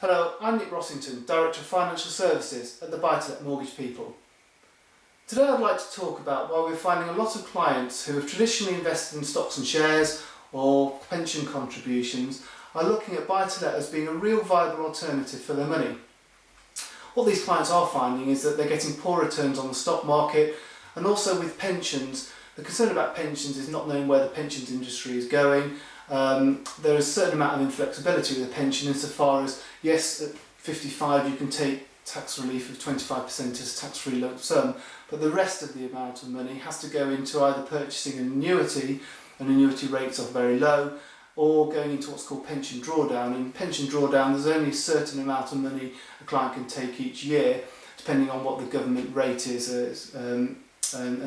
Hello, I'm Nick Rossington, Director of Financial Services at the Buy-to-Let Mortgage People. Today I'd like to talk about why we're finding a lot of clients who have traditionally invested in stocks and shares or pension contributions are looking at buy-to-let as being a real viable alternative for their money. What these clients are finding is that they're getting poor returns on the stock market, and also with pensions, the concern about pensions is not knowing where the pensions industry is going. There is a certain amount of inflexibility with a pension insofar as, yes, at 55 you can take tax relief of 25% as tax-free lump sum, but the rest of the amount of money has to go into either purchasing an annuity, and annuity rates are very low, or going into what's called pension drawdown. In pension drawdown there's only a certain amount of money a client can take each year, depending on what the government rate is, and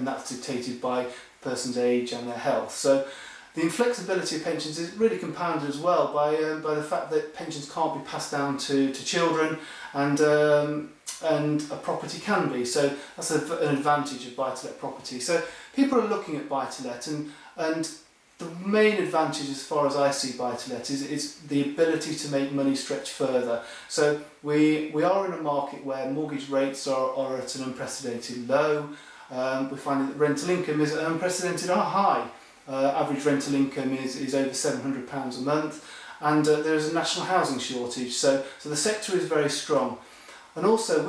that's dictated by the person's age and their health. So the inflexibility of pensions is really compounded as well by the fact that pensions can't be passed down to children, and a property can be. So that's an advantage of buy-to-let property. So people are looking at buy-to-let, and the main advantage as far as I see buy-to-let is the ability to make money stretch further. So we are in a market where mortgage rates are at an unprecedented low. We're finding that rental income is at an unprecedented high. Average rental income is over £700 a month, and there is a national housing shortage, so the sector is very strong. And also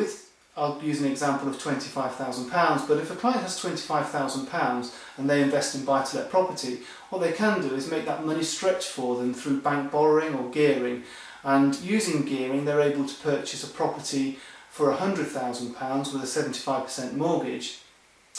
I'll use an example of £25,000, but if a client has £25,000 and they invest in buy-to-let property, what they can do is make that money stretch for them through bank borrowing or gearing, and using gearing they're able to purchase a property for £100,000 with a 75% mortgage.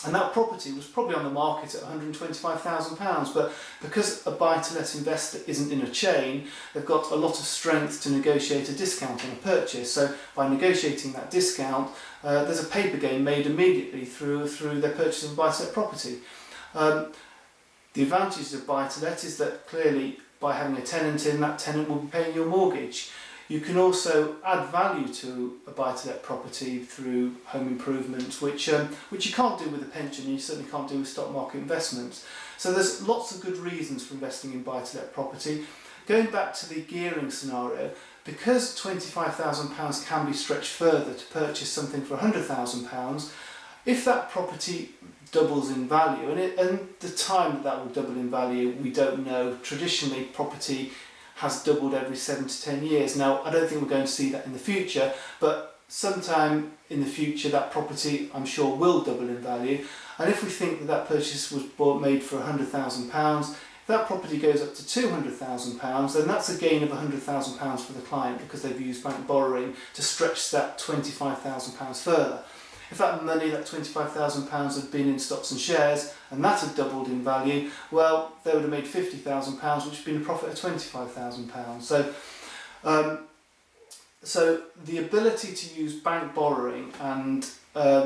And that property was probably on the market at £125,000, but because a buy-to-let investor isn't in a chain, they've got a lot of strength to negotiate a discount on a purchase. So by negotiating that discount, there's a paper gain made immediately through their purchase of a buy-to-let property. The advantage of buy-to-let is that clearly by having a tenant in, that tenant will be paying your mortgage. You can also add value to a buy-to-let property through home improvements, which you can't do with a pension, and you certainly can't do with stock market investments. So there's lots of good reasons for investing in buy-to-let property. Going back to the gearing scenario, because £25,000 can be stretched further to purchase something for £100,000, if that property doubles in value, and the time that will double in value we don't know. Traditionally property has doubled every 7 to 10 years. Now, I don't think we're going to see that in the future, but sometime in the future that property, I'm sure, will double in value. And if we think that purchase was made for £100,000, if that property goes up to £200,000, then that's a gain of £100,000 for the client, because they've used bank borrowing to stretch that £25,000 further. If that money, that £25,000, had been in stocks and shares, and that had doubled in value, well, they would have made £50,000, which would have been a profit of £25,000. So the ability to use bank borrowing and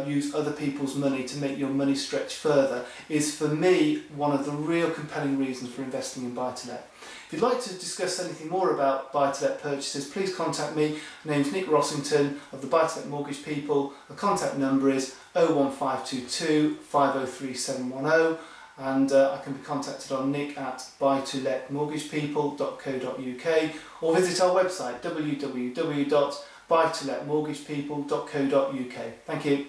use other people's money to make your money stretch further is, for me, one of the real compelling reasons for investing in buy-to-let. If you'd like to discuss anything more about buy-to-let purchases, please contact me. My name's Nick Rossington of the Buy-to-Let Mortgage People. The contact number is 01522 503 710, and I can be contacted on nick@buytoletmortgagepeople.co.uk, or visit our website www.buytoletmortgagepeople.co.uk. Thank you.